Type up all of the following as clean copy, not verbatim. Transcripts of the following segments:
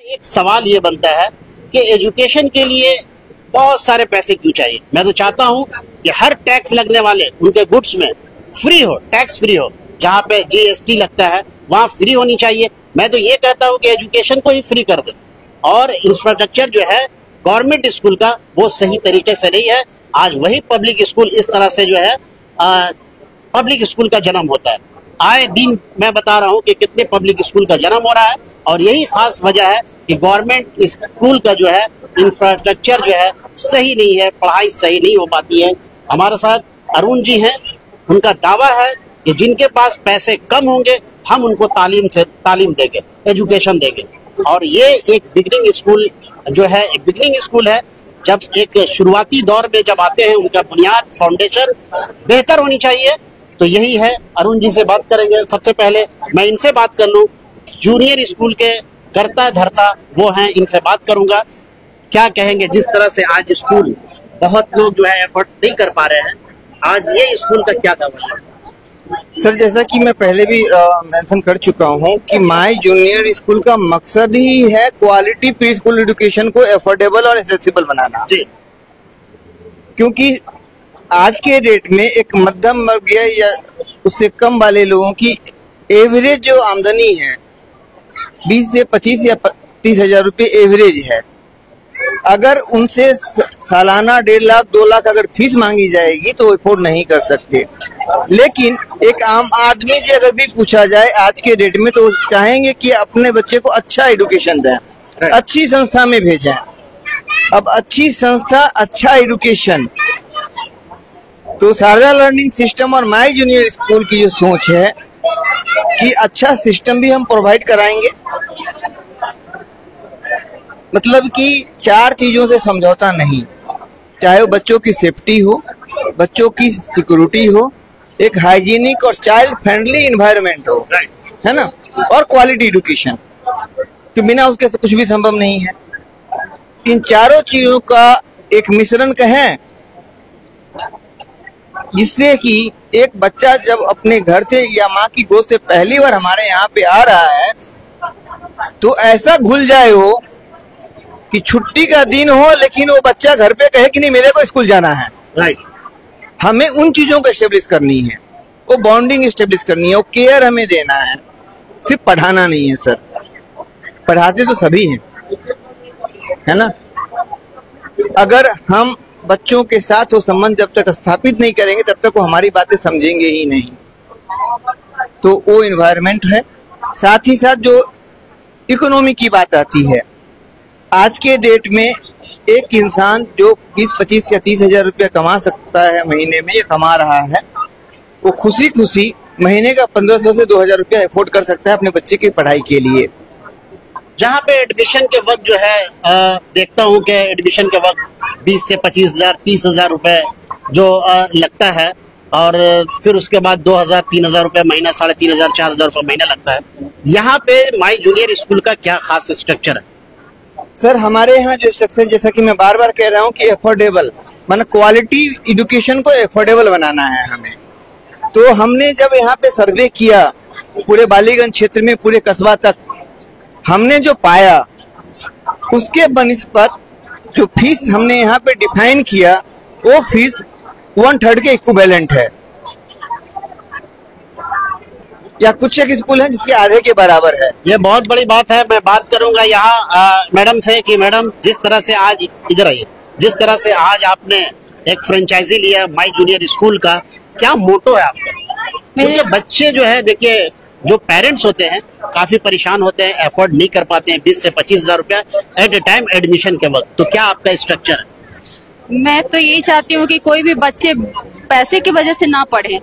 एक सवाल ये बनता है कि एजुकेशन के लिए बहुत सारे पैसे क्यों चाहिए। मैं तो चाहता हूं कि हर टैक्स लगने वाले उनके गुड्स में फ्री हो, टैक्स फ्री हो। जहां पे जीएसटी लगता है वहां फ्री होनी चाहिए। मैं तो ये कहता हूं कि एजुकेशन को ही फ्री कर दे। और इंफ्रास्ट्रक्चर जो है गवर्नमेंट स्कूल का वो सही तरीके से नहीं है। आज वही पब्लिक स्कूल इस तरह से जो है पब्लिक स्कूल का जन्म होता है। आए दिन मैं बता रहा हूं कि कितने पब्लिक स्कूल का जन्म हो रहा है और यही खास वजह है कि गवर्नमेंट स्कूल का जो है इंफ्रास्ट्रक्चर जो है सही नहीं है, पढ़ाई सही नहीं हो पाती है। हमारे साथ अरुण जी हैं, उनका दावा है कि जिनके पास पैसे कम होंगे हम उनको तालीम देंगे, एजुकेशन देंगे। और ये एक बिगनिंग स्कूल जो है, एक बिगनिंग स्कूल है। जब एक शुरुआती दौर में जब आते हैं उनका बुनियाद फाउंडेशन बेहतर होनी चाहिए। तो यही है, अरुण जी से बात करेंगे। सबसे पहले मैं इनसे बात कर लूं, जूनियर स्कूल के करता धरता वो हैं, इनसे बात करूंगा। क्या कहेंगे जिस तरह से आज स्कूल बहुत लोग जो है एफर्ट नहीं कर पा रहे हैं, आज ये स्कूल का क्या दावा है? सर, जैसा कि मैं पहले भी मेंशन कर चुका हूं कि माय जूनियर स्कूल का मकसद ही है क्वालिटी प्री स्कूल एजुकेशन को एफोर्डेबल और एक्सेसिबल बनाना। जी। क्योंकि आज के डेट में एक मध्यम वर्ग या उससे कम वाले लोगों की एवरेज जो आमदनी है 20 से 25 या 30 हजार रुपये एवरेज है। अगर उनसे सालाना 1.5 लाख 2 लाख अगर फीस मांगी जाएगी तो अफोर्ड नहीं कर सकते। लेकिन एक आम आदमी से अगर भी पूछा जाए आज के डेट में तो चाहेंगे कि अपने बच्चे को अच्छा एजुकेशन दें, अच्छी संस्था में भेजें। अब अच्छी संस्था, अच्छा एजुकेशन, तो शारदा लर्निंग सिस्टम और माय जूनियर स्कूल की जो सोच है कि अच्छा सिस्टम भी हम प्रोवाइड कराएंगे। मतलब कि 4 चीजों से समझौता नहीं, चाहे वो बच्चों की सेफ्टी हो, बच्चों की सिक्योरिटी हो, एक हाइजीनिक और चाइल्ड फ्रेंडली एनवायरनमेंट हो, है ना, और क्वालिटी एजुकेशन, कि बिना उसके कुछ भी संभव नहीं है। इन चारों चीजों का एक मिश्रण कहें, जिससे कि एक बच्चा जब अपने घर से या माँ की गोद से पहली बार हमारे यहाँ पे आ रहा है तो ऐसा घुल जाए हो कि छुट्टी का दिन हो लेकिन वो बच्चा घर पे कहे कि नहीं मेरे को स्कूल जाना है। राइट। हमें उन चीजों को एस्टेब्लिश करनी है, वो बॉन्डिंग एस्टेब्लिश करनी है, वो केयर हमें देना है, सिर्फ पढ़ाना नहीं है। सर, पढ़ाते तो सभी हैं, है ना। अगर हम बच्चों के साथ वो संबंध जब तक स्थापित नहीं करेंगे तब तक वो हमारी बातें समझेंगे ही नहीं। तो वो एनवायरनमेंट है। साथ ही साथ जो इकोनॉमी की बात आती है, आज के डेट में एक इंसान जो 20, 25 या 30 हजार रुपया कमा सकता है महीने में, ये कमा रहा है, वो खुशी खुशी महीने का 1500 से 2000 रुपया अफोर्ड कर सकता है अपने बच्चे की पढ़ाई के लिए। जहाँ पे एडमिशन के वक्त जो है देखता हूँ कि एडमिशन के वक्त 20 से 25 हजार 30 हजार रुपए जो लगता है, और फिर उसके बाद 2000 3000 रुपए महीना, 3500 4000 रुपए महीना लगता है। यहाँ पे माय जूनियर स्कूल का क्या खास स्ट्रक्चर है? सर, हमारे यहाँ जो स्ट्रक्चर, जैसा कि मैं बार बार कह रहा हूँ कि एफोर्डेबल, मतलब क्वालिटी एजुकेशन को एफोर्डेबल बनाना है हमें। तो हमने जब यहाँ पे सर्वे किया पूरे बालीगंज क्षेत्र में, पूरे कस्बा तक, हमने जो पाया उसके बनिस्बत जो फीस हमने यहाँ पे डिफाइन किया वो फीस 1/3 के इक्विवेलेंट है, या कुछ एक स्कूल है जिसके आधे के बराबर है। ये बहुत बड़ी बात है। मैं बात करूंगा यहाँ मैडम से कि मैडम, जिस तरह से आज इधर आइए, जिस तरह से आज आपने एक फ्रेंचाइजी लिया माय जूनियर स्कूल का, क्या मोटो है आपका? क्योंकि बच्चे जो है, देखिए, जो पेरेंट्स होते हैं काफी परेशान होते हैं, एफोर्ड नहीं कर पाते हैं 20 से 25 हजार रुपया एट ए टाइम एडमिशन के वक्त। तो क्या आपका स्ट्रक्चर है? मैं तो यही चाहती हूँ कि कोई भी बच्चे पैसे की वजह से ना पढ़े,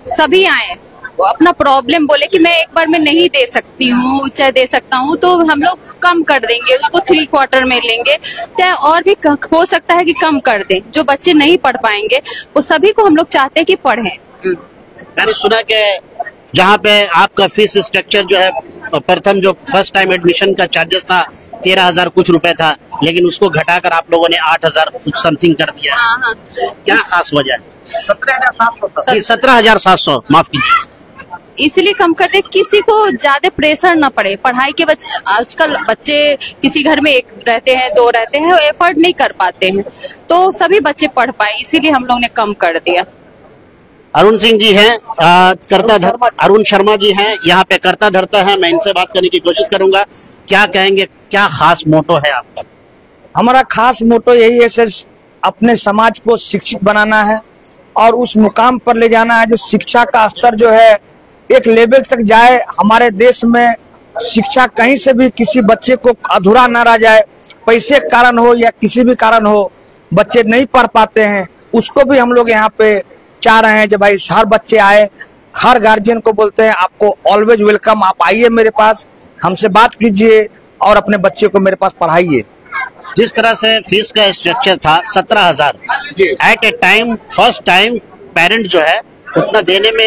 सभी आए, वो अपना प्रॉब्लम बोले कि मैं एक बार में नहीं दे सकती हूँ, चाहे दे सकता हूँ, तो हम लोग कम कर देंगे उसको, 3/4 में लेंगे, चाहे और भी हो सकता है कि कम कर दें। जो बच्चे नहीं पढ़ पाएंगे वो सभी को हम लोग चाहते हैं कि पढ़ें। मैंने सुना कि जहाँ पे आपका फीस स्ट्रक्चर जो है, प्रथम जो फर्स्ट टाइम एडमिशन का चार्जेस था 13,000 कुछ रुपए था, लेकिन उसको घटाकर आप लोगों ने 8,000 कुछ समथिंग कर दिया। क्या खास वजह है? 17,700। 17,700, माफ कीजिए। इसीलिए कम करते हैं, किसी को ज्यादा प्रेशर ना पड़े पढ़ाई के। बच्चे आजकल बच्चे किसी घर में एक रहते हैं, दो रहते हैं, एफर्ट नहीं कर पाते हैं, तो सभी बच्चे पढ़ पाए, इसीलिए हम लोग ने कम कर दिया। अरुण सिंह जी हैं, अरुण शर्मा जी हैं, यहाँ पे करता धरता है। मैं इनसे बात करने की कोशिश करूंगा। क्या कहेंगे, क्या खास मोटो है आपका? हमारा खास मोटो यही है सर, अपने समाज को शिक्षित बनाना है और उस मुकाम पर ले जाना है जो शिक्षा का स्तर जो है एक लेवल तक जाए। हमारे देश में शिक्षा कहीं से भी किसी बच्चे को अधूरा ना रह जाए। पैसे के कारण हो या किसी भी कारण हो बच्चे नहीं पढ़ पाते हैं, उसको भी हम लोग यहाँ पे चाह रहे हैं कि भाई हर बच्चे आए। हर गार्जियन को बोलते हैं आपको ऑलवेज वेलकम, आप आइए मेरे पास, हमसे बात कीजिए और अपने बच्चे को मेरे पास पढ़ाइए। जिस तरह से फीस का स्ट्रक्चर था 17,000 at a time, first time parent जो है उतना देने में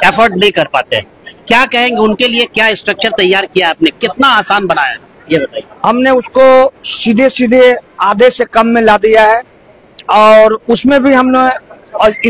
एफर्ट नहीं कर पाते। क्या कहेंगे उनके लिए, क्या स्ट्रक्चर तैयार किया आपने, कितना आसान बनाया ये बताइए। हमने उसको सीधे सीधे आधे से कम में ला दिया है और उसमें भी हमने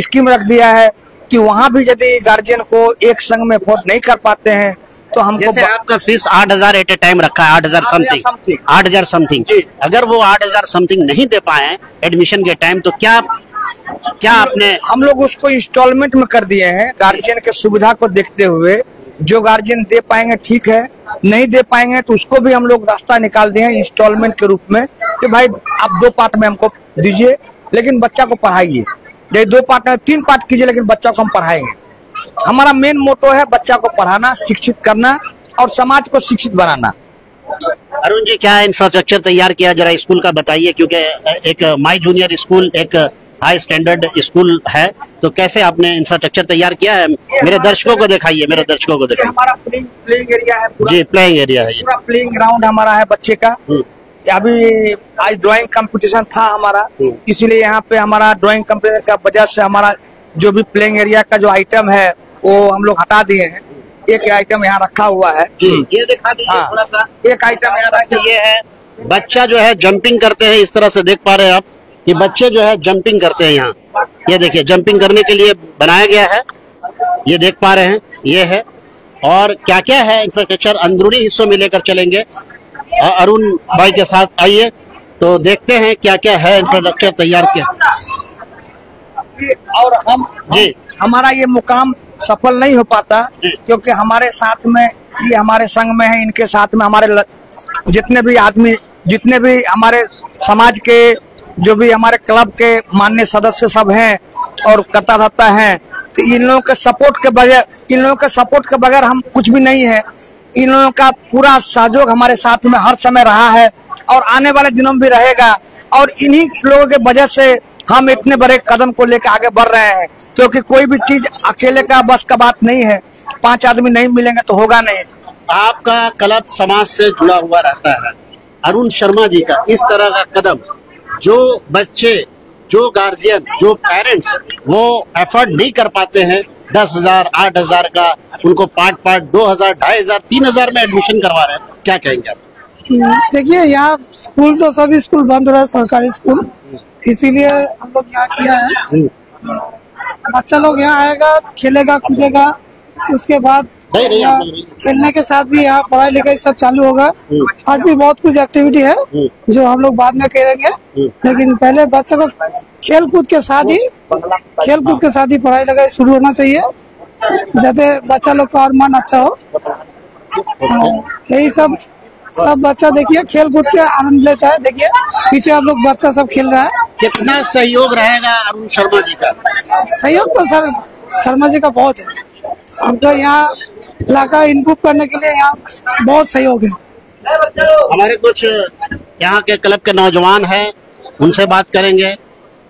स्कीम रख दिया है कि वहाँ भी यदि गार्जियन को एक संग में अफोर्ड नहीं कर पाते हैं तो हमको, जैसे आपका फीस 8,000 एट ए टाइम रखा है, 8,000 समथिंग, 8,000 समथिंग, अगर वो 8,000 समथिंग नहीं दे पाए एडमिशन के टाइम, तो क्या आपने? हम लोग उसको इंस्टॉलमेंट में कर दिए हैं गार्जियन के सुविधा को देखते हुए। जो गार्जियन दे पाएंगे ठीक है, नहीं दे पाएंगे तो उसको भी हम लोग रास्ता निकाल दिए हैं इंस्टॉलमेंट के रूप में कि भाई आप 2 पार्ट में हमको दीजिए लेकिन बच्चा को पढ़ाइए, ये 2 पार्ट में 3 पार्ट कीजिए लेकिन बच्चा को हम पढ़ाएंगे। हमारा मेन मोटो है बच्चा को पढ़ाना, शिक्षित करना और समाज को शिक्षित बनाना। अरुण जी, क्या इंफ्रास्ट्रक्चर तैयार किया, जरा स्कूल का बताइए, क्योंकि एक माई जूनियर स्कूल एक हाई स्टैंडर्ड स्कूल है, तो कैसे आपने इंफ्रास्ट्रक्चर तैयार किया है? मेरे दर्शकों को दिखाइए, मेरे दर्शकों को दिखाइए। हमारा प्लेइंग एरिया है पूरा। जी, प्लेइंग एरिया है, पूरा प्लेइंग ग्राउंड हमारा है बच्चे का। अभी आज ड्राइंग कंपटीशन था हमारा, इसीलिए यहाँ पे हमारा ड्राइंग कंपटीशन का वजह से हमारा जो भी प्लेइंग एरिया का जो आइटम है वो हम लोग हटा दिए हैं। एक आइटम यहाँ रखा हुआ है, ये दिखा दीजिए थोड़ा सा। एक आइटम यहाँ रखा, ये है बच्चा जो है जंपिंग करते हैं, इस तरह से देख पा रहे हैं आप कि बच्चे जो है जंपिंग करते हैं यहाँ। ये देखिए, जंपिंग करने के लिए बनाया गया है, ये देख पा रहे हैं, ये है। और क्या क्या है इंफ्रास्ट्रक्चर, अंदरूनी हिस्सों में लेकर चलेंगे अरुण भाई के साथ। आइए तो देखते हैं क्या क्या है इंफ्रास्ट्रक्चर तैयार किया। और हमारा ये मुकाम सफल नहीं हो पाता क्योंकि हमारे साथ में, ये हमारे संघ में है, इनके साथ में हमारे जितने भी आदमी, जितने भी हमारे समाज के, जो भी हमारे क्लब के माननीय सदस्य सब हैं और करता धरता है, तो इन लोगों के सपोर्ट के बगैर हम कुछ भी नहीं है। इन लोगों का पूरा सहयोग हमारे साथ में हर समय रहा है और आने वाले दिनों में भी रहेगा और इन्हीं लोगों के वजह से हम इतने बड़े कदम को लेकर आगे बढ़ रहे हैं, क्योंकि कोई भी चीज अकेले का बस का बात नहीं है, 5 आदमी नहीं मिलेंगे तो होगा नहीं। आपका क्लब समाज से जुड़ा हुआ रहता है। अरुण शर्मा जी का इस तरह का कदम, जो बच्चे, जो गार्जियन, जो पेरेंट्स वो एफर्ट नहीं कर पाते हैं, 10,000, 8,000 का उनको पार्ट 2,000, 2,500, 3,000 में एडमिशन करवा रहे हैं, क्या कहेंगे आप? देखिए, यहाँ स्कूल तो सभी स्कूल बंद हो रहा है, सरकारी स्कूल, इसीलिए हम लोग यहाँ किया है। बच्चा लोग यहाँ आएगा, खेलेगा, कूदेगा, उसके बाद खेलने के साथ भी यहाँ पढ़ाई लिखाई सब चालू होगा। और भी बहुत कुछ एक्टिविटी है जो हम लोग बाद में करेंगे, लेकिन पहले बच्चे को खेल कूद के साथ ही पढ़ाई लिखाई शुरू होना चाहिए, जाते बच्चा लोग का और मन अच्छा हो। यही सब बच्चा देखिए खेल कूद के आनंद लेता है। देखिए पीछे आप लोग बच्चा सब खेल रहा है। कितना सहयोग रहेगा अरुण शर्मा जी का? सहयोग तो सर शर्मा जी का बहुत है। हमको यहाँ इलाका इम्प्रूव करने के लिए यहाँ बहुत सहयोग है। हमारे कुछ यहाँ के क्लब के नौजवान हैं, उनसे बात करेंगे।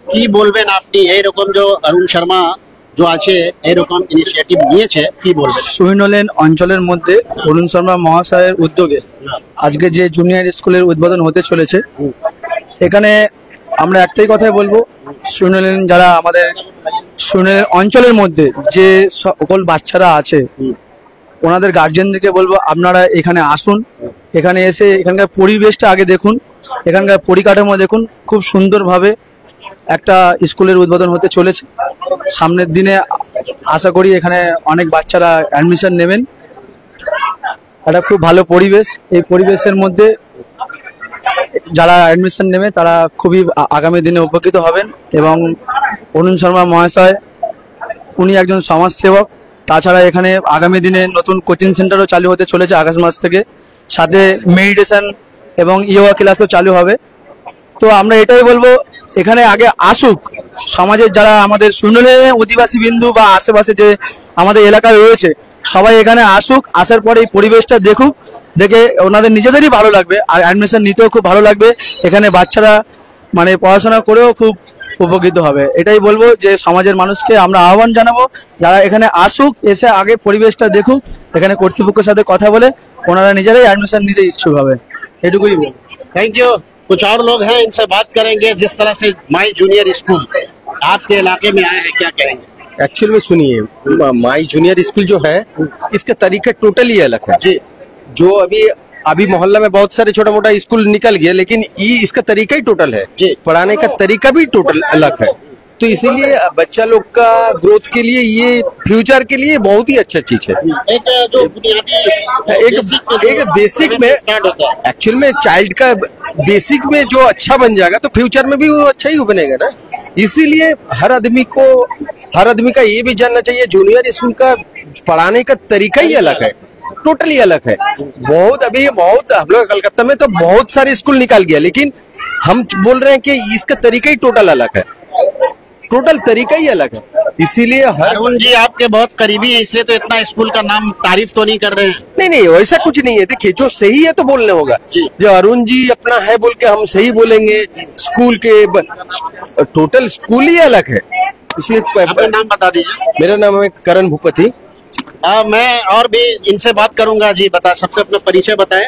কি বলবেন আপনি এইরকম যে অরুণ শর্মা जो আছে এরকম ইনিশিয়েটিভ নিয়েছে, কি বলবেন? সুইনলেন অঞ্চলের মধ্যে অরুণ শর্মা মহাশয়ের উদ্যোগে আজকে যে জুনিয়র স্কুলের উদ্বোধন হতে চলেছে, এখানে আমরা একটাই কথাই বলবো, সুইনলেন যারা আমাদের সুইনলেন অঞ্চলের মধ্যে যে সকল বাচ্চারা আছে ওনাদের গার্জিয়ানদেরকে বলবো আপনারা এখানে আসুন, এখানে এসে এখানকার পরিবেশটা আগে দেখুন, এখানকার পরিকাঠামো দেখুন। খুব সুন্দরভাবে একটা স্কুলের উদ্বোধন হতে চলেছে। সামনের দিনে আশা করি এখানে অনেক বাচ্চারা অ্যাডমিশন নেবেন। একটা খুব ভালো পরিবেশ, এই পরিবেশের মধ্যে যারা অ্যাডমিশন নেবে তারা খুবই আগামী দিনে উপকৃত হবেন। এবং অরুণ শর্মা মহাশয় উনি একজন সমাজসেবক, তাছাড়া এখানে আগামী দিনে নতুন কোচিং সেন্টারও চালু হতে চলেছে আগস্ট মাস থেকে, সাথে মেডিটেশন এবং ইয়োগা ক্লাসও চালু হবে। তো আমরা এটাই বলবো এখানে আগে আসুক সমাজের যারা আমাদের শুনলে অধিবাসী বিন্দু বা আশেপাশে যে আমাদের এলাকায় রয়েছে সবাই এখানে আসুক, আসার পরে এই পরিবেশটা দেখুক, দেখে ওনাদের নিজেদেরই ভালো লাগবে আর অ্যাডমিশন নিতেও খুব ভালো লাগবে। এখানে বাচ্চারা মানে পড়াশোনা করেও খুব উপকৃত হবে। এটাই বলবো যে সমাজের মানুষকে আমরা আহ্বান জানাবো যারা এখানে আসুক, এসে আগে পরিবেশটা দেখুক, এখানে কর্তৃপক্ষের সাথে কথা বলে ওনারা নিজেরাই অ্যাডমিশন নিতে ইচ্ছুক হবে। এটুকুই বলবো। Thank you. कुछ और लोग हैं, इनसे बात करेंगे। जिस तरह से माई जूनियर स्कूल आपके इलाके में आए हैं, क्या कहेंगे? एक्चुअल में सुनिए, माई जूनियर स्कूल जो है इसका तरीका टोटली अलग है। जी। जो अभी मोहल्ला में बहुत सारे छोटा मोटा स्कूल निकल गया, लेकिन ये इसका तरीका ही टोटल है। जी। पढ़ाने का तरीका भी टोटल अलग है। तो इसीलिए बच्चा लोग का ग्रोथ के लिए, ये फ्यूचर के लिए बहुत ही अच्छा चीज है। एक जो बुनियादी एक बेसिक में स्टार्ट होता है। एक्चुअल में चाइल्ड का बेसिक में जो अच्छा बन जाएगा तो फ्यूचर में भी वो अच्छा ही बनेगा ना। इसीलिए हर आदमी का ये भी जानना चाहिए जूनियर स्कूल का पढ़ाने का तरीका ही अलग है, टोटली अलग है। बहुत हम लोग कलकत्ता में तो बहुत सारे स्कूल निकाल गया, लेकिन हम बोल रहे हैं कि इसका तरीका ही टोटल अलग है, टोटल तरीका ही अलग है। इसीलिए अरुण जी आपके बहुत करीबी है, इसलिए तो इतना स्कूल का नाम तारीफ तो नहीं कर रहे हैं। नहीं वैसा कुछ नहीं है। देखिए जो सही है तो बोलने होगा। जो अरुण जी अपना है बोल के हम सही बोलेंगे। स्कूल के टोटल स्कूल ही अलग है। इसलिए अपना नाम बता दीजिए। मेरा नाम है करण भूपति। मैं और भी इनसे बात करूंगा। जी सबसे अपना परिचय बताएं।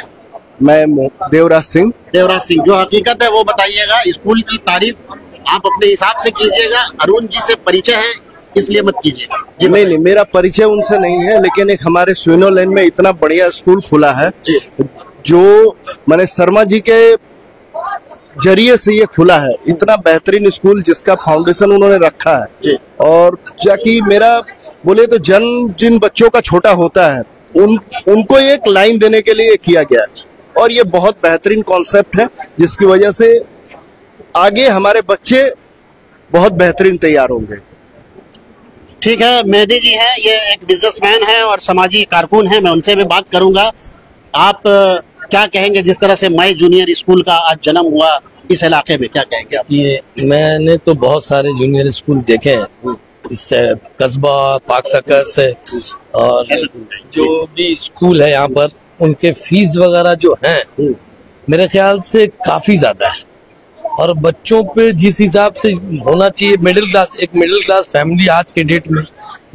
मैं देवराज सिंह। जो हकीकत है वो बताइएगा। स्कूल की तारीफ आप अपने हिसाब से कीजिएगा, अरुण जी से परिचय है इसलिए मत कीजिएगा। नहीं मेरा परिचय उनसे नहीं है, लेकिन एक हमारे स्विनो लेन में इतना बढ़िया स्कूल खुला है जो मैंने शर्मा जी के जरिए से ये खुला है। इतना बेहतरीन स्कूल जिसका फाउंडेशन उन्होंने रखा है। और जाकि मेरा बोले तो जिन बच्चों का छोटा होता है उनको एक लाइन देने के लिए किया गया है। और ये बहुत बेहतरीन कॉन्सेप्ट है जिसकी वजह से आगे हमारे बच्चे बहुत बेहतरीन तैयार होंगे। ठीक है, मेहदी जी हैं, ये एक बिजनेसमैन है और समाजी कारकुन है। मैं उनसे भी बात करूंगा। आप क्या कहेंगे जिस तरह से माई जूनियर स्कूल का आज जन्म हुआ इस इलाके में, क्या कहेंगे आप? ये मैंने तो बहुत सारे जूनियर स्कूल देखे हैं, इससे कस्बा पाक सर्कस और जो भी स्कूल है यहाँ पर, उनके फीस वगैरह जो हैं मेरे ख्याल से काफी ज्यादा है। और बच्चों पे जिस हिसाब से होना चाहिए मिडिल क्लास फैमिली आज के डेट में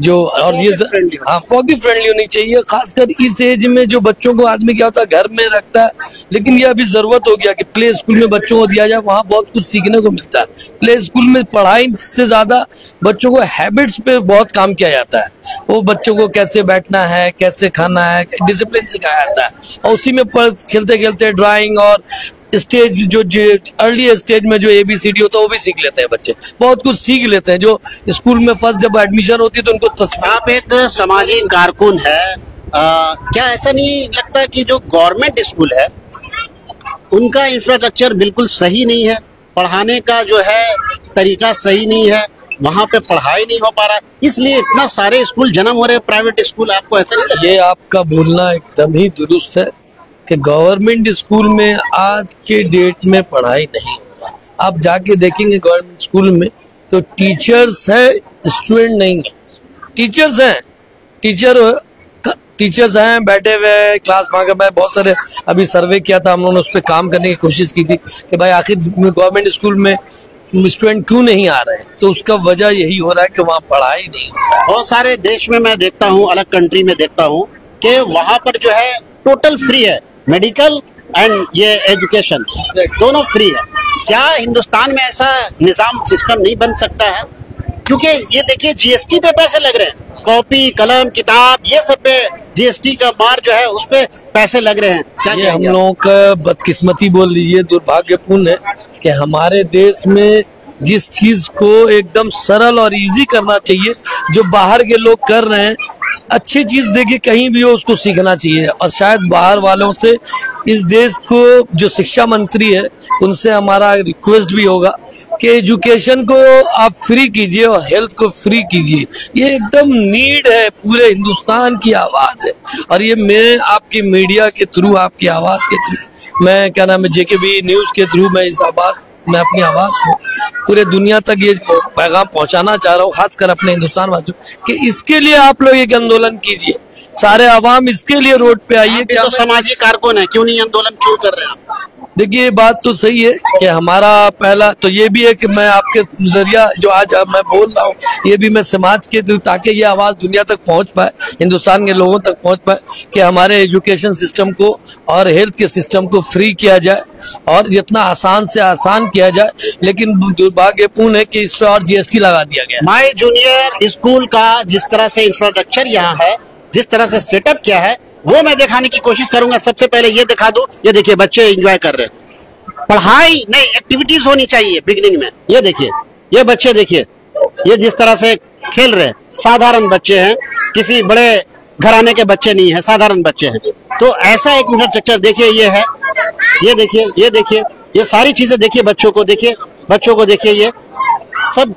जो, और ये पॉकेट फ्रेंडली होनी चाहिए। खासकर इस एज में जो बच्चों को आदमी क्या होता है घर में रखता है, लेकिन ये अभी जरूरत हो गया कि प्ले स्कूल में बच्चों को दिया जाए, वहाँ बहुत कुछ सीखने को मिलता है। प्ले स्कूल में पढ़ाई से ज्यादा बच्चों को हैबिट्स पे बहुत काम किया जाता है। वो बच्चों को कैसे बैठना है, कैसे खाना है, डिसिप्लिन सिखाया जाता है। और उसी में खेलते खेलते ड्राइंग और स्टेज जो अर्ली स्टेज में जो ABCD होता है वो भी सीख लेते हैं बच्चे, बहुत कुछ सीख लेते हैं। जो स्कूल में फर्स्ट जब एडमिशन होती है तो उनको आप एक सामाजिक कारकुन है, क्या ऐसा नहीं लगता कि जो गवर्नमेंट स्कूल है उनका इंफ्रास्ट्रक्चर बिल्कुल सही नहीं है, पढ़ाने का जो है तरीका सही नहीं है, वहाँ पे पढ़ाई नहीं हो पा रहा, इसलिए इतना सारे स्कूल जन्म हो रहे हैं प्राइवेट स्कूल? आपको ऐसा नहीं लगता? ये आपका बोलना एकदम ही दुरुस्त है कि गवर्नमेंट स्कूल में आज के डेट में पढ़ाई नहीं होगा। आप जाके देखेंगे गवर्नमेंट स्कूल में तो टीचर्स है, स्टूडेंट नहीं है। टीचर्स हैं, टीचर्स हैं बैठे हुए क्लास में। मैं बहुत सारे अभी सर्वे किया था, हम लोगों ने उस पर काम करने की कोशिश की थी कि भाई आखिर गवर्नमेंट स्कूल में स्टूडेंट क्यों नहीं आ रहे हैं, तो उसका वजह यही हो रहा है कि वहाँ पढ़ाई नहीं हो रहा है। बहुत सारे देश में मैं देखता हूँ, अलग कंट्री में देखता हूँ कि वहाँ पर जो है टोटल फ्री है, मेडिकल एंड ये एजुकेशन दोनों फ्री है। क्या हिंदुस्तान में ऐसा निजाम सिस्टम नहीं बन सकता है? क्योंकि ये देखिए GST पे पैसे लग रहे हैं, कॉपी कलम किताब ये सब पे GST का मार जो है उस पे पैसे लग रहे हैं। क्या ये हम लोगों का बदकिस्मती बोल लीजिए, दुर्भाग्यपूर्ण है कि हमारे देश में जिस चीज को एकदम सरल और इजी करना चाहिए, जो बाहर के लोग कर रहे हैं, अच्छी चीज देखिए कहीं भी हो उसको सीखना चाहिए। और शायद बाहर वालों से इस देश को जो शिक्षा मंत्री है उनसे हमारा रिक्वेस्ट भी होगा कि एजुकेशन को आप फ्री कीजिए और हेल्थ को फ्री कीजिए। ये एकदम नीड है, पूरे हिंदुस्तान की आवाज है। और ये मैं आपकी मीडिया के थ्रू, आपकी आवाज के थ्रू, मैं क्या नाम है JKB न्यूज के थ्रू मैं अपनी आवाज को पूरे दुनिया तक ये पैगाम पहुंचाना चाह रहा हूँ, खासकर अपने हिंदुस्तान वासियों कि इसके लिए आप लोग एक आंदोलन कीजिए, सारे आवाम इसके लिए रोड पे आइए। क्या तो सामाजिक कारकुन है, क्यों नहीं आंदोलन शुरू कर रहे हैं आप? देखिए बात तो सही है कि हमारा पहला तो ये भी है कि मैं आपके जरिया जो आज मैं बोल रहा हूँ ये भी मैं समाज के थ्रू, ताकि ये आवाज दुनिया तक पहुंच पाए, हिंदुस्तान के लोगों तक पहुंच पाए कि हमारे एजुकेशन सिस्टम को और हेल्थ के सिस्टम को फ्री किया जाए और जितना आसान से आसान किया जाए। लेकिन दुर्भाग्यपूर्ण है कि इस पे और GST लगा दिया गया। माय जूनियर स्कूल का जिस तरह से इंफ्रास्ट्रक्चर यहाँ है, जिस तरह से सेटअप किया है, वो मैं दिखाने की कोशिश करूंगा। सबसे पहले ये दिखा दूं, ये देखिए बच्चे एंजॉय कर रहे हैं। पढ़ाई नहीं, एक्टिविटीज होनी चाहिए बिगनिंग में। ये देखिए, ये बच्चे देखिए, ये जिस तरह से खेल रहे हैं, साधारण बच्चे हैं, किसी बड़े घराने के बच्चे नहीं है, साधारण बच्चे हैं। तो ऐसा एक इंफ्रास्ट्रक्चर देखिए, ये है, ये देखिए, ये देखिए, ये सारी चीजें देखिए, बच्चों को देखिए, बच्चों को देखिए, ये सब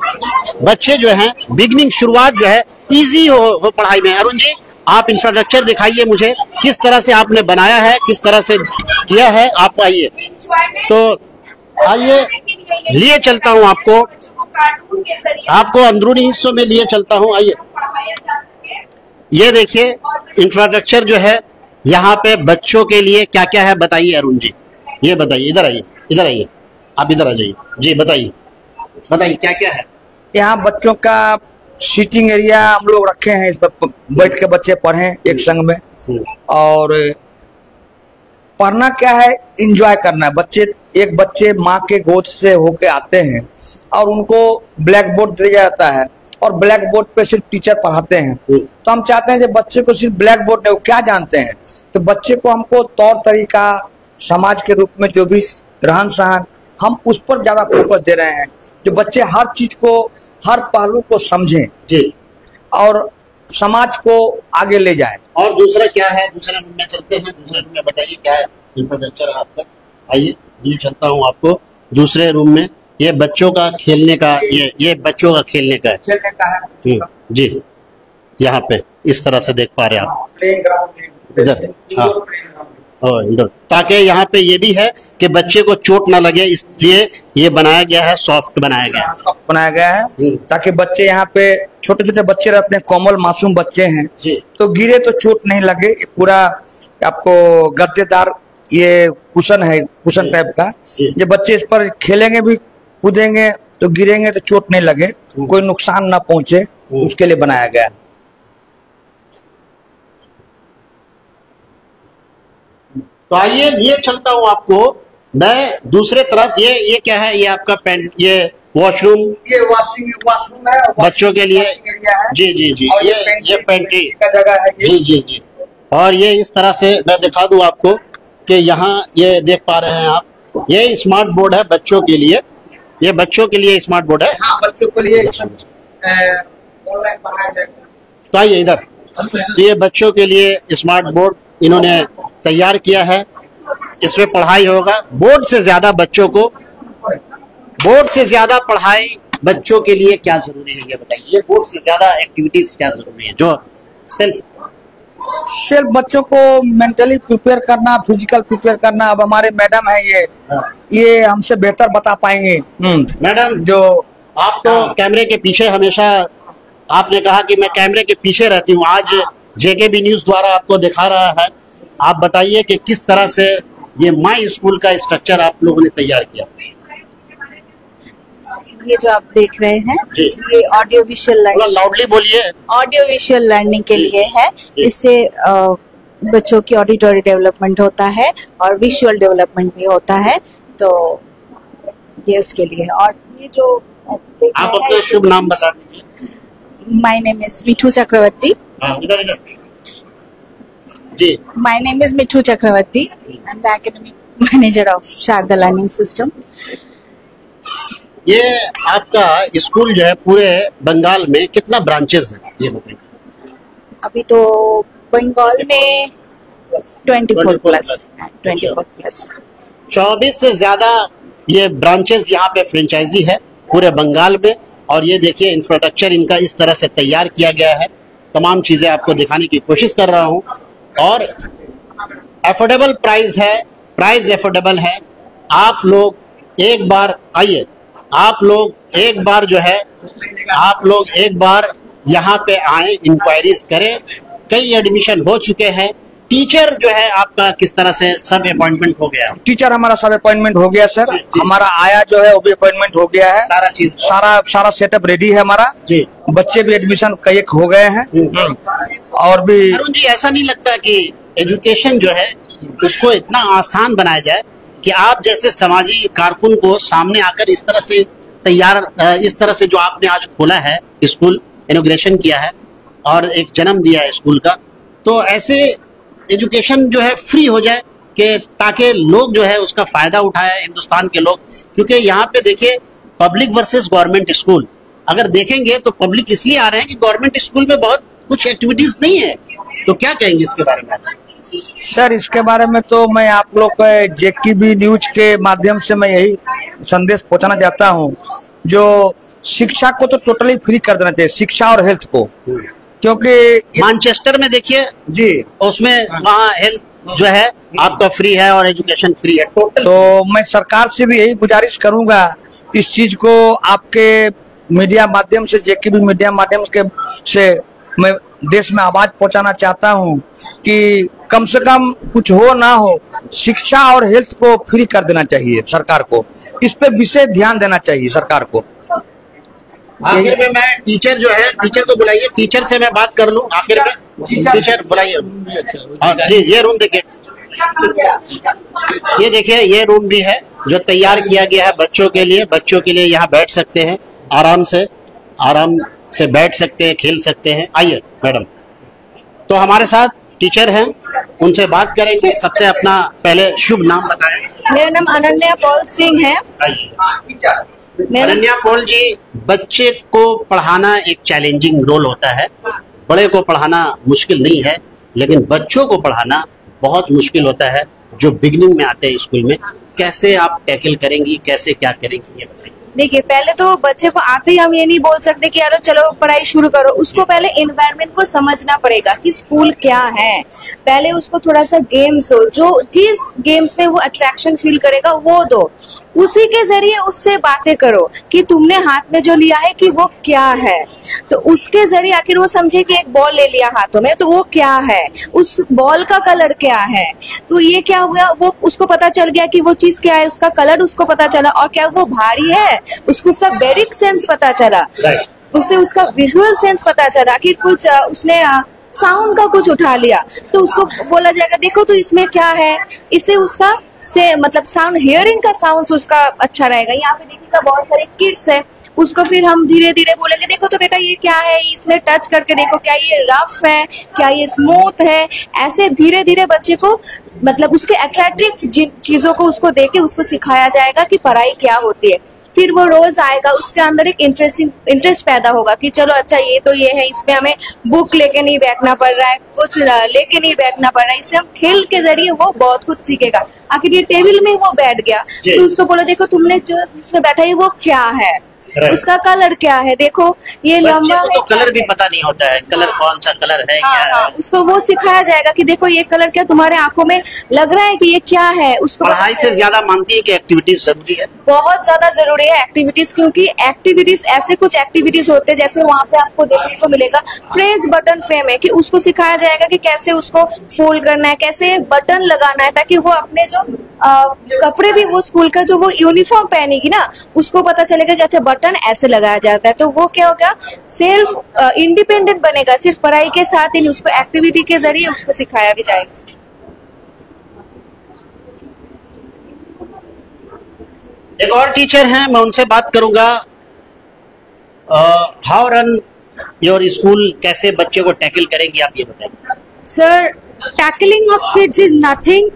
बच्चे जो हैं बिगनिंग शुरुआत जो है इजी हो पढ़ाई में। अरुण जी, आप इंफ्रास्ट्रक्चर दिखाइए मुझे, किस तरह से आपने बनाया है, किस तरह से किया है। आप आइए, तो आइए लिए चलता हूँ आपको अंदरूनी हिस्सों में लिए चलता हूँ। आइए, ये देखिए इंफ्रास्ट्रक्चर जो है यहाँ पे बच्चों के लिए क्या क्या है, बताइए अरुण जी, ये बताइए। इधर आइए, इधर आइए, आप इधर आ जाइए जी, बताइए बताइए क्या क्या है। यहाँ बच्चों का सीटिंग एरिया हम लोग रखे हैं, इस पर बैठ के बच्चे पढ़ें एक संग में। और पढ़ना क्या है, एंजॉय करना है। बच्चे माँ के गोद से होके आते हैं और उनको ब्लैक बोर्ड दिया जाता है और ब्लैक बोर्ड पे सिर्फ टीचर पढ़ाते हैं। तो हम चाहते हैं कि बच्चे को सिर्फ ब्लैक बोर्ड नहीं, वो क्या जानते हैं, तो बच्चे को हमको तौर तरीका, समाज के रूप में जो भी रहन सहन, हम उस पर ज्यादा फोकस दे रहे हैं, जो बच्चे हर चीज को, हर पहलू को समझें जी और समाज को आगे ले जाए। और दूसरा क्या है, दूसरे रूम में चलते हैं, दूसरे रूम में बताइए क्या है इंफ्रास्ट्रक्चर आपका। आइए, ये चलता हूँ आपको दूसरे रूम में। ये बच्चों का खेलने का, ये बच्चों का खेलने का है जी। यहाँ पे इस तरह से देख पा रहे हैं आप, इधर, हाँ, इंडोर, ताकि यहाँ पे ये भी है कि बच्चे को चोट ना लगे, इसलिए ये बनाया गया है, सॉफ्ट बनाया गया है, ताकि बच्चे यहाँ पे छोटे छोटे बच्चे रहते हैं, कोमल मासूम बच्चे हैं, तो गिरे तो चोट नहीं लगे। पूरा आपको गद्देदार ये कुशन है, कुशन टाइप का, ये बच्चे इस पर खेलेंगे भी, कूदेंगे तो गिरेंगे तो चोट नहीं लगे, कोई नुकसान ना पहुंचे, उसके लिए बनाया गया है। तो आइए ये चलता हूँ आपको मैं दूसरे तरफ। ये क्या है, ये आपका पेंट, ये वॉशरूम, ये वॉशरूम है बच्चों के लिए जी जी जी। ये पेंट्री का जगह है जी जी जी। और ये इस तरह से मैं दिखा दूं आपको कि यहाँ ये देख पा रहे हैं आप, ये स्मार्ट बोर्ड है बच्चों के लिए, ये बच्चों के लिए स्मार्ट बोर्ड है। हाँ, बच्चों के लिए ऑनलाइन पढ़ाया जाएगा। तो आइए इधर, तो ये बच्चों के लिए स्मार्ट बोर्ड इन्होंने तैयार किया है, इसमें पढ़ाई होगा। बोर्ड से ज्यादा बच्चों को, बोर्ड से ज्यादा पढ़ाई बच्चों के लिए क्या जरूरी है, ये बताइए। ये बोर्ड से ज्यादा एक्टिविटीज क्या जरूरी है, जो सेल्फ बच्चों को मेंटली प्रिपेयर करना, फिजिकल प्रिपेयर करना। अब हमारे मैडम है ये हमसे बेहतर बता पाएंगे। मैडम, जो आप तो कैमरे के पीछे हमेशा, आपने कहा कि मैं कैमरे के पीछे रहती हूँ, आज JKB न्यूज द्वारा आपको दिखा रहा है। आप बताइए कि किस तरह से ये माई स्कूल का स्ट्रक्चर आप लोगों ने तैयार किया। ये जो आप देख रहे हैं ये ऑडियो विजुअल लर्निंग, लाउडली बोलिए, ऑडियो विजुअल लर्निंग के लिए है। इससे बच्चों की ऑडिटरी डेवलपमेंट होता है और विजुअल डेवलपमेंट भी होता है, तो ये उसके लिए। और ये जो आप अपना शुभ नाम बता दीजिए। My name is Mithu Chakraborty. My name is Mithu Chakravarti. I'm the academic manager of Sharda Learning System. ये आपका स्कूल जो है पूरे बंगाल में कितना ब्रांचेस है ये बताइए? अभी तो बंगाल में 24 प्लस 24 से ज्यादा ये ब्रांचेस यहाँ पे फ्रेंचाइजी है पूरे बंगाल में। और ये देखिए इंफ्रास्ट्रक्चर इनका इस तरह से तैयार किया गया है। तमाम चीजें आपको दिखाने की कोशिश कर रहा हूँ और अफोर्डेबल प्राइस है, प्राइस अफोर्डेबल है। आप लोग एक बार आइए, आप लोग एक बार जो है आप लोग एक बार यहाँ पे आए, इंक्वायरीज करें। कई एडमिशन हो चुके हैं। टीचर जो है आपका किस तरह से सब अपॉइंटमेंट हो गया? टीचर हमारा सब अपॉइंटमेंट हो गया सर। हमारा आया जो है वो भी अपॉइंटमेंट हो गया है। सारा चीज सारा सेटअप रेडी है हमारा जी। बच्चे भी एडमिशन कई एक हो गए हैं। और भी अरुण जी, ऐसा नहीं लगता कि एजुकेशन जो है उसको इतना आसान बनाया जाए कि आप जैसे समाजी कारकुन को सामने आकर इस तरह से तैयार, इस तरह से जो आपने आज खोला है स्कूल, इनॉग्रेशन किया है और एक जन्म दिया है स्कूल का, तो ऐसे एजुकेशन जो है फ्री हो जाए कि ताकि लोग जो है उसका फायदा उठाए, हिंदुस्तान के लोग। क्योंकि यहाँ पे देखिए पब्लिक वर्सेस गवर्नमेंट स्कूल, अगर देखेंगे तो पब्लिक इसलिए आ रहे हैं कि गवर्नमेंट स्कूल में बहुत कुछ एक्टिविटीज नहीं है। तो क्या कहेंगे इसके बारे में? सर इसके बारे में तो मैं आप लोग को जेकेबी न्यूज के माध्यम से मैं यही संदेश पहुंचाना चाहता हूं, जो शिक्षा को तो टोटली फ्री कर देना चाहिए, शिक्षा और हेल्थ को। क्योंकि मैनचेस्टर में देखिए जी, उसमें वहाँ हेल्थ जो है आपका फ्री है और एजुकेशन फ्री है टोटल। तो मैं सरकार से भी यही गुजारिश करूंगा, इस चीज को आपके मीडिया माध्यम से, जेकेबी मीडिया माध्यम से मैं देश में आवाज पहुंचाना चाहता हूं कि कम से कम कुछ हो ना हो, शिक्षा और हेल्थ को फ्री कर देना चाहिए सरकार को। इस पे विशेष ध्यान देना चाहिए सरकार को। आखिर में मैं टीचर जो है, टीचर को बुलाइए, टीचर से मैं बात कर लूं आखिर में। टीचर बुलाइए। हाँ जी, ये रूम देखिए, ये देखिए ये रूम भी है जो तैयार किया गया है बच्चों के लिए। बच्चों के लिए यहाँ बैठ सकते हैं, आराम से बैठ सकते हैं, खेल सकते हैं। आइए मैडम, तो हमारे साथ टीचर हैं, उनसे बात करेंगे। सबसे अपना पहले शुभ नाम बताएं। मेरा नाम अनन्या पॉल सिंह है। अनन्या पॉल जी, बच्चे को पढ़ाना एक चैलेंजिंग रोल होता है। बड़े को पढ़ाना मुश्किल नहीं है, लेकिन बच्चों को पढ़ाना बहुत मुश्किल होता है जो बिगिनिंग में आते हैं स्कूल में। कैसे आप टैकल करेंगी, कैसे क्या करेंगी ये बताइए। देखिए, पहले तो बच्चे को आते ही हम ये नहीं बोल सकते कि यार चलो पढ़ाई शुरू करो। उसको पहले एनवायरनमेंट को समझना पड़ेगा कि स्कूल क्या है। पहले उसको थोड़ा सा गेम्स हो, जो चीज गेम्स में वो अट्रैक्शन फील करेगा वो दो। उसी के जरिए उससे बातें करो कि तुमने हाथ में जो लिया है कि वो क्या है। तो उसके जरिए आखिर वो समझे कि एक बॉल ले लिया हाथों में, तो वो क्या है, उस बॉल का कलर क्या है। तो ये क्या हुआ, वो उसको पता चल गया कि वो चीज क्या है, उसका कलर उसको पता चला। और क्या वो भारी है, उसको उसका बेरिक सेंस पता चला, उससे उसका विजुअल सेंस पता चला कि कुछ उसने साउंड का कुछ उठा लिया, तो उसको बोला जाएगा देखो तो इसमें क्या है। इससे उसका से मतलब साउंड, हियरिंग का साउंड उसका अच्छा रहेगा। यहाँ पे देखिएगा बहुत सारे किड्स है, उसको फिर हम धीरे धीरे बोलेंगे देखो तो बेटा ये क्या है, इसमें टच करके देखो क्या ये रफ है, क्या ये स्मूथ है। ऐसे धीरे धीरे बच्चे को मतलब उसके अट्रैक्टिव चीजों को उसको देके उसको सिखाया जाएगा कि पढ़ाई क्या होती है। फिर वो रोज आएगा, उसके अंदर एक इंटरेस्ट पैदा होगा कि चलो अच्छा ये तो ये है, इसमें हमें बुक लेके नहीं बैठना पड़ रहा है, कुछ लेके नहीं बैठना पड़ रहा है। इससे हम खेल के जरिए वो बहुत कुछ सीखेगा। आखिर ये टेबल में वो बैठ गया तो उसको बोलो देखो तुमने जो इसमें बैठा है वो क्या है, उसका कलर क्या है, देखो ये लंबा है। तो कलर भी पता नहीं होता है, कलर कौन सा कलर है, हाँ, क्या हाँ, है। उसको वो सिखाया जाएगा कि देखो ये कलर क्या तुम्हारे आंखों में लग रहा है कि ये क्या है। उसको पढ़ाई से ज्यादा मानती है कि एक्टिविटीज जरूरी है। बहुत ज्यादा जरूरी है एक्टिविटीज, क्योंकि एक्टिविटीज ऐसे कुछ एक्टिविटीज होते हैं जैसे वहाँ पे आपको देखने को मिलेगा प्रेस बटन फेम है, कि उसको सिखाया जाएगा कि कैसे उसको फोल्ड करना है, कैसे बटन लगाना है, ताकि वो अपने जो कपड़े भी वो स्कूल का जो वो यूनिफॉर्म पहनेगी ना उसको पता चलेगा कि अच्छा बटन ऐसे लगाया जाता है। तो वो क्या होगा, सेल्फ इंडिपेंडेंट बनेगा। सिर्फ पढ़ाई के साथ ही नहीं, उसको एक्टिविटी के जरिए उसको सिखाया भी जाएगा। एक और टीचर हैं, मैं उनसे बात करूंगा। हाउ रन योर स्कूल, कैसे बच्चे को टैकल करेंगे आप ये बताएं। Sir, tackling of kids is nothing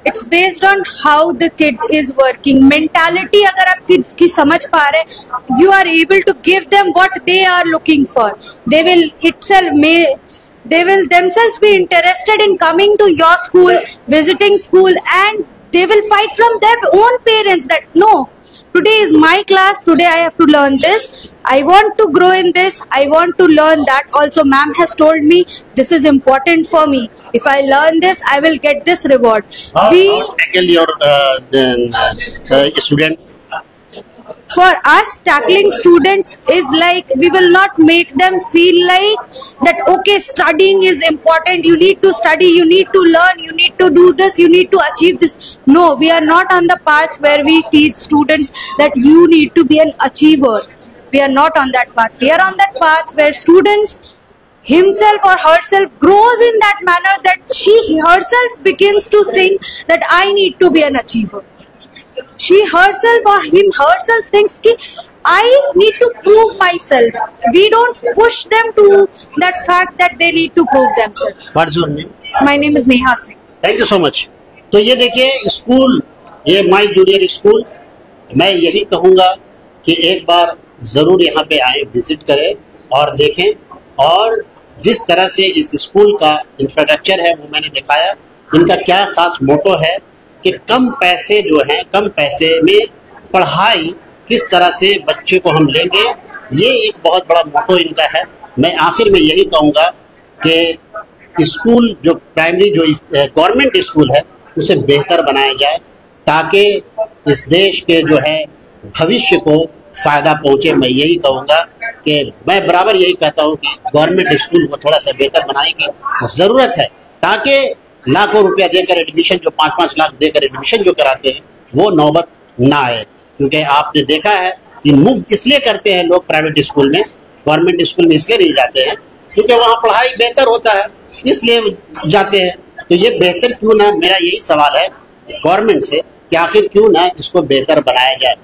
it's based on how the kid is working. Mentality अगर आप किड्स की समझ पा रहे, you are able to give them what they are looking for. They will themselves be interested in coming to your school, visiting school, and they will fight from their own parents that no, today is my class, today I have to learn this, I want to grow in this, I want to learn that. Also, ma'am has told me this is important for me. If I learn this, I will get this reward. Tackle your student. For us, tackling students is like, we will not make them feel like that, okay, studying is important, you need to study, you need to learn, you need to do this, you need to achieve this. No, we are not on the path where we teach students that you need to be an achiever. We are not on that path. We are on that path where students himself or herself grows in that manner that she herself begins to think that I need to be an achiever. She herself or him herself thinks ki I need to prove myself. We don't push them to that fact that they need to prove themselves. What's your name? My name is Neha Singh. Thank you so much. तो ये देखिए school, ये माई junior school, मैं यही कहूँगा कि एक बार ज़रूर यहाँ पे आए, विजिट करें और देखें. और जिस तरह से इस स्कूल का इंफ्रास्ट्रक्चर है वो मैंने दिखाया. इनका क्या खास मोटो है कि कम पैसे जो हैं, कम पैसे में पढ़ाई किस तरह से बच्चे को हम लेंगे, ये एक बहुत बड़ा मोटो इनका है. मैं आखिर में यही कहूँगा कि स्कूल जो प्राइमरी जो गवर्नमेंट स्कूल है उसे बेहतर बनाया जाए ताकि इस देश के जो है भविष्य को फ़ायदा पहुँचे. मैं यही कहूँगा कि मैं बराबर यही कहता हूँ कि गवर्नमेंट स्कूल को थोड़ा सा बेहतर बनाने की ज़रूरत है ताकि लाखों रुपया देकर एडमिशन, जो 5-5 लाख देकर एडमिशन जो कराते हैं वो नौबत ना आए. क्योंकि आपने देखा है कि मूव इसलिए करते हैं लोग प्राइवेट स्कूल में, गवर्नमेंट स्कूल में इसलिए नहीं जाते हैं क्योंकि वहाँ पढ़ाई बेहतर होता है, इसलिए जाते हैं. तो ये बेहतर क्यों ना, मेरा यही सवाल है गवर्नमेंट से कि आखिर क्यों ना इसको बेहतर बनाया जाए.